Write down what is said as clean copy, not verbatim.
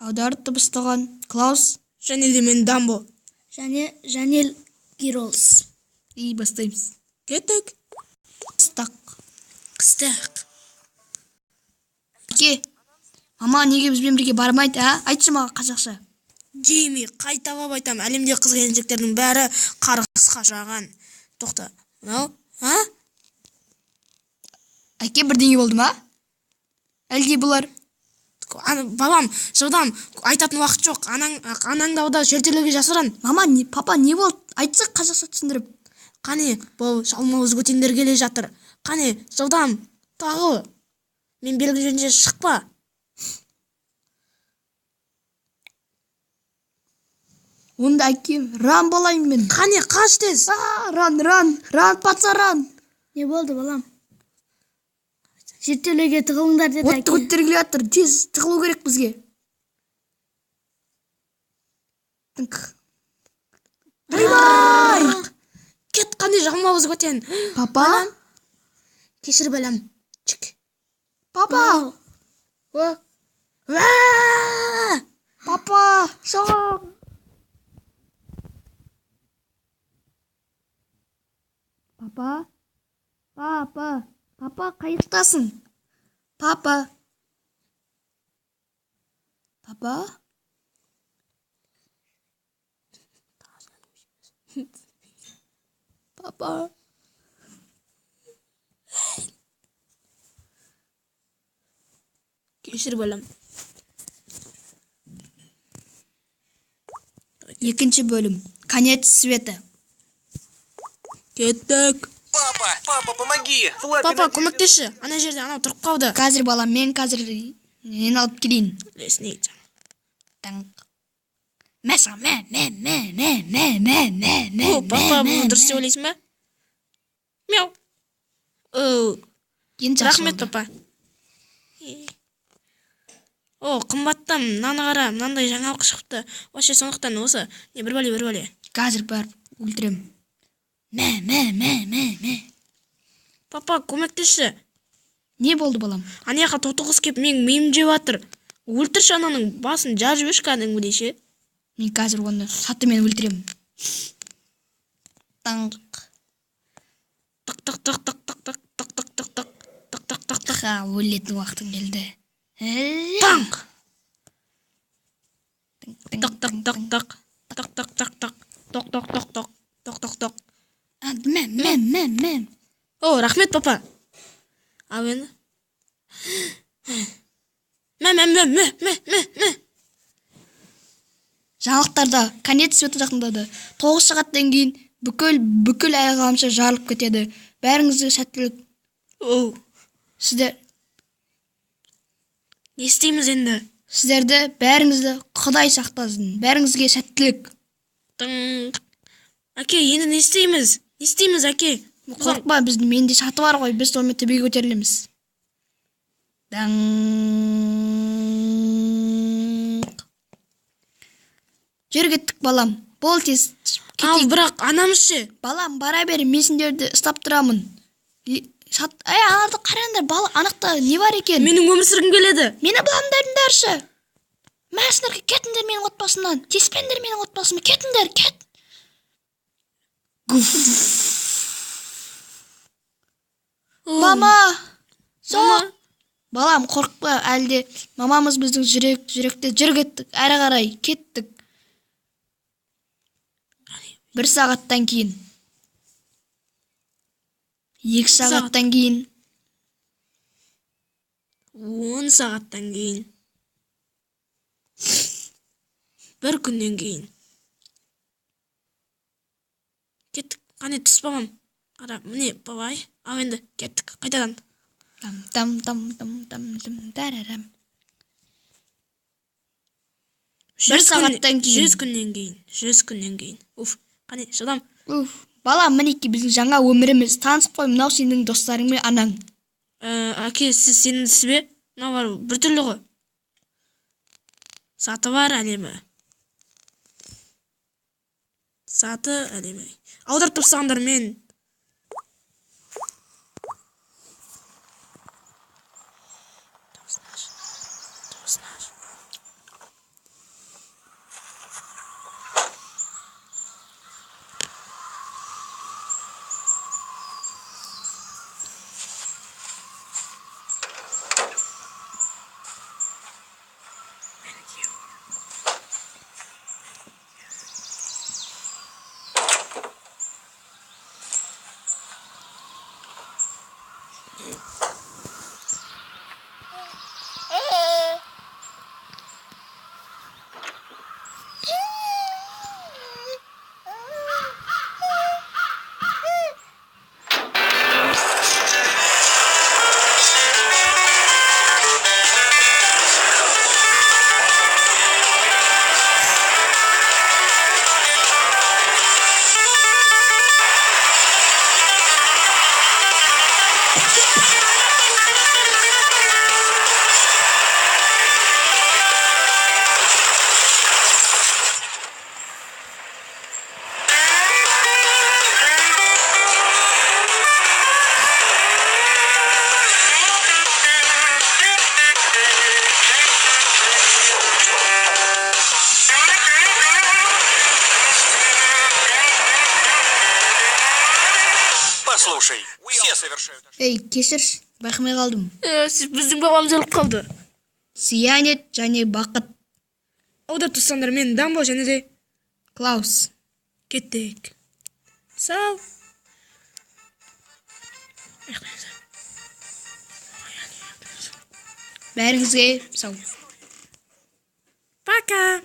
Аударып дыбыстаған Клаус және де мен Дамбо. Және Жанел Гиролс. И бастаймыз. Кеттік. Қыстақ. Әке, мама неге бізбен бірге бармайды, а? Айтшы маған қазақша. Джейми, қайталап айтам, әлемде қыз келіншектердің бәрі қарғысқа ұшыраған. Тоқта. Мынау, а? Әке, бірдеңе болды ма? Әлде бұлар? Бабам, жылдам, айтатын уақыт жоқ. Анаң дауда жертөлеге жасырын. Мама, папа не болды? Айтшы қазақша түсіндіріп. Қане, бұл жалмауыз көтендер келе жатыр. Қане, жылдам, тағы. Мен белгі жөнінде шықпа. Онда әкем, ран болайын мен. Қане, қаш тез. Ран, патса ран. Не болды, балам? Жертөлеге тығылыңдар деді әке. Отты көтергіле жатыр, тез тығылу керек бізге. Бай! Кет, қане, жалмауыз көтен. Папа? Кешір бәлем. Чик. Папа! Папа! Шоқ! Папа, қайықтасың? Папа? Кешір бәлем. Екінші бөлім. Конец света. Кеттік. Папа, помоги! Папа, көмектеші. Ана жерде анау тұрып қалды. Қазір балам, мен қазір нені алып келейін. Лесіне етсем. Мәса, Папа, бұл дұрыс деп ойлайсың ба? Мяу. Рахмет, папа. Қымбаттам, мынаны қара, мынандай жаңалық шықты. Вообще сондықтан осы. Не, бір бәле. Қазір барып өлтірем. Папа, көмектеші. Не болды балам? Анияқа тоты қыз кеп мен миым жеп жатыр. Өлтірші ананың басын жарып жіберші кәдімгідей ше. Мен қазір оны сатымен өлтірем. Өлетін уақытың келді. Танк. Мен. Рахмет, папа. Ал енді. Жаңалықтарда конец света жақындады. 9 сағаттан кейін бүкіл аяғамша жарылып кетеді. Бәріңізге сәттілік. Сіздер Не істейміз енді? Сіздерді бәріңізді Құдай сақтасын. Бәріңізге сәттілік. Әке, енді не істейміз? Не істейміз, әке? Қорықпа, біздің менде саты бар ғой, біз сонымен төбеге көтерілеміз. Жер кеттік, балам. Бол тез. Ал, бірақ анамыз ше? Балам, бара бер, мен сендерді ұстап тұрамын. Аларды қараңдар, бала, анықта не бар екен? Менің өмір сүргім келеді. Мені бұламдарыңдаршы. Мәсіндерге кетіңдер менің отбасымнан. Теспендер менің отбасыма. Кетіңдер, кет. Мама. Балам, қорықпа, әлде мамамыз біздің жүректе жүр кеттік, әрі қарай кеттік. 1 сағаттан кейін. 2 сағаттан кейін. 10 сағаттан кейін. 1 күннен кейін. Кеттік, қане түс бабам. Ара, міне, бабай. Ал енді, кеттік, қайтадан. Тарарам. 1 сағаттан кейін. 100 күннен кейін. 100 күннен кейін. Қане, жылдам. Балам, мінеки біздің жаңа өміріміз. Танысып қой, мынау сенің достарың мен анаң. Әке, сіз сенімсіз бе? Мынау бар, бір түрлі ғой. Саты бар әлемі. Саты әлемі. Аударып тапсаңдар мен. Все совершают ошибки. Ей, кешірші, байқамай қалдым. Сіз біздің бабамыз өліп қалды. Сиянет және бақыт. Ода туысқандар мен Дамбо және де Клаус. кеттік. Сау. Бәріңізге сау. Пока.